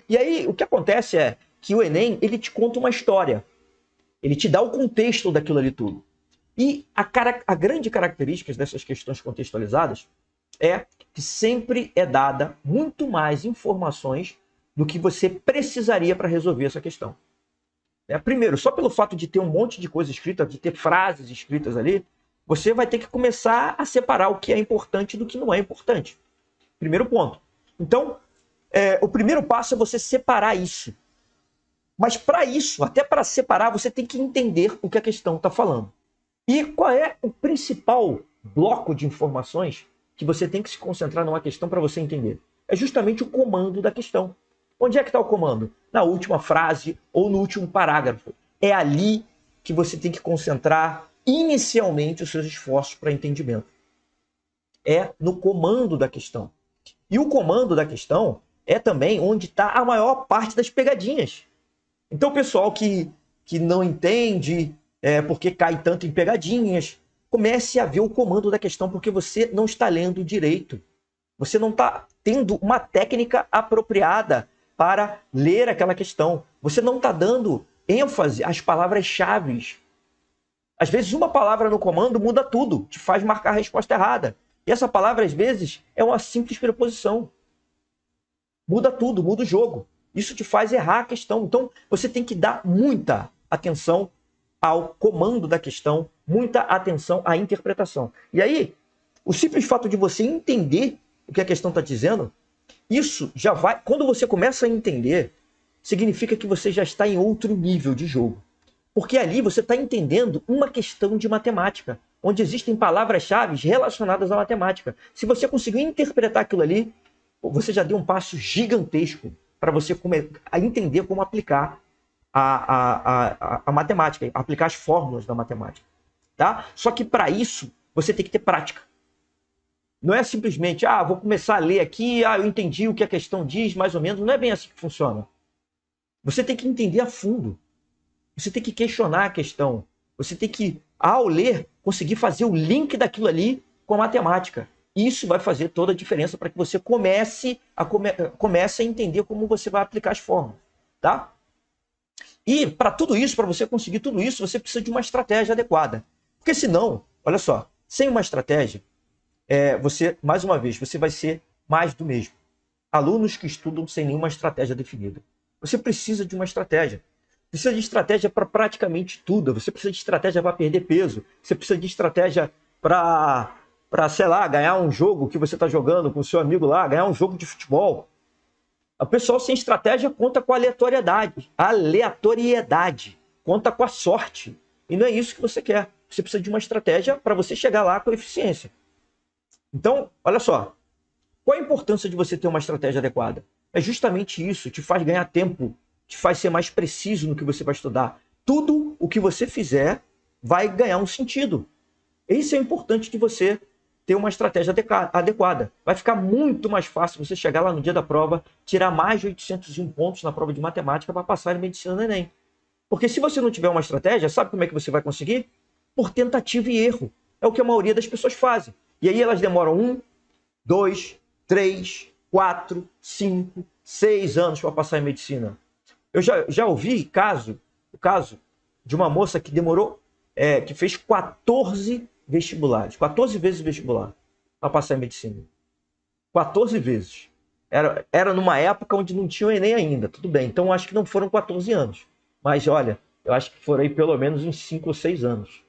E aí, o que acontece é que o Enem, ele te conta uma história. Ele te dá o contexto daquilo ali tudo. E a grande característica dessas questões contextualizadas é que sempre é dada muito mais informações do que você precisaria para resolver essa questão. Primeiro, só pelo fato de ter um monte de coisa escrita, de ter frases escritas ali, você vai ter que começar a separar o que é importante do que não é importante. Primeiro ponto. Então, o primeiro passo é você separar isso. Mas para isso, até para separar, você tem que entender o que a questão está falando. E qual é o principal bloco de informações que você tem que se concentrar numa questão para você entender? É justamente o comando da questão. Onde é que está o comando? Na última frase ou no último parágrafo. É ali que você tem que concentrar inicialmente os seus esforços para entendimento. É no comando da questão. E o comando da questão é também onde está a maior parte das pegadinhas. Então, o pessoal que não entende porque cai tanto em pegadinhas, comece a ver o comando da questão, porque você não está lendo direito. Você não está tendo uma técnica apropriada para ler aquela questão. Você não está dando ênfase às palavras-chave. Às vezes, uma palavra no comando muda tudo, te faz marcar a resposta errada. E essa palavra, às vezes, é uma simples preposição. Muda tudo, muda o jogo. Isso te faz errar a questão. Então, você tem que dar muita atenção ao comando da questão, muita atenção à interpretação. E aí, o simples fato de você entender o que a questão está dizendo, isso já vai... Quando você começa a entender, significa que você já está em outro nível de jogo. Porque ali você está entendendo uma questão de matemática, onde existem palavras-chave relacionadas à matemática. Se você conseguir interpretar aquilo ali, você já deu um passo gigantesco para você entender como aplicar a matemática, aplicar as fórmulas da matemática. Tá? Só que para isso, você tem que ter prática. Não é simplesmente, vou começar a ler aqui, eu entendi o que a questão diz, mais ou menos. Não é bem assim que funciona. Você tem que entender a fundo. Você tem que questionar a questão. Você tem que, ao ler, conseguir fazer o link daquilo ali com a matemática. Isso vai fazer toda a diferença para que você comece a entender como você vai aplicar as fórmulas. Tá? E para tudo isso, para você conseguir tudo isso, você precisa de uma estratégia adequada. Porque senão, olha só, sem uma estratégia, você, mais uma vez, você vai ser mais do mesmo. Alunos que estudam sem nenhuma estratégia definida. Você precisa de uma estratégia. Precisa de estratégia para praticamente tudo. Você precisa de estratégia para perder peso. Você precisa de estratégia para, sei lá, ganhar um jogo que você está jogando com o seu amigo lá, ganhar um jogo de futebol. O pessoal sem estratégia conta com aleatoriedade. Conta com a sorte. E não é isso que você quer. Você precisa de uma estratégia para você chegar lá com eficiência. Então, olha só. Qual a importância de você ter uma estratégia adequada? É justamente isso. Te faz ganhar tempo. Te faz ser mais preciso no que você vai estudar. Tudo o que você fizer vai ganhar um sentido. Isso é importante de você ter uma estratégia adequada. Vai ficar muito mais fácil você chegar lá no dia da prova, tirar mais de 801 pontos na prova de matemática para passar em medicina no Enem. Porque se você não tiver uma estratégia, sabe como é que você vai conseguir? Por tentativa e erro. É o que a maioria das pessoas fazem. E aí elas demoram 1, 2, 3, 4, 5, 6 anos para passar em medicina. Eu já ouvi o caso de uma moça que demorou, que fez 14 vestibulares, 14 vezes vestibular para passar em medicina. 14 vezes. Era numa época onde não tinha o Enem ainda, tudo bem. Então acho que não foram 14 anos. Mas olha, eu acho que foram aí pelo menos uns 5 ou 6 anos.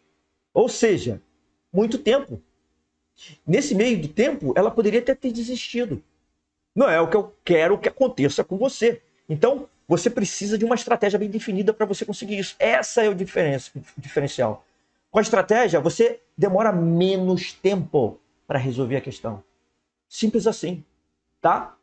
Ou seja, muito tempo. Nesse meio de tempo, ela poderia até ter desistido. Não é o que eu quero que aconteça com você. Então, você precisa de uma estratégia bem definida para você conseguir isso. Essa é o diferencial. Com a estratégia, você demora menos tempo para resolver a questão. Simples assim, tá?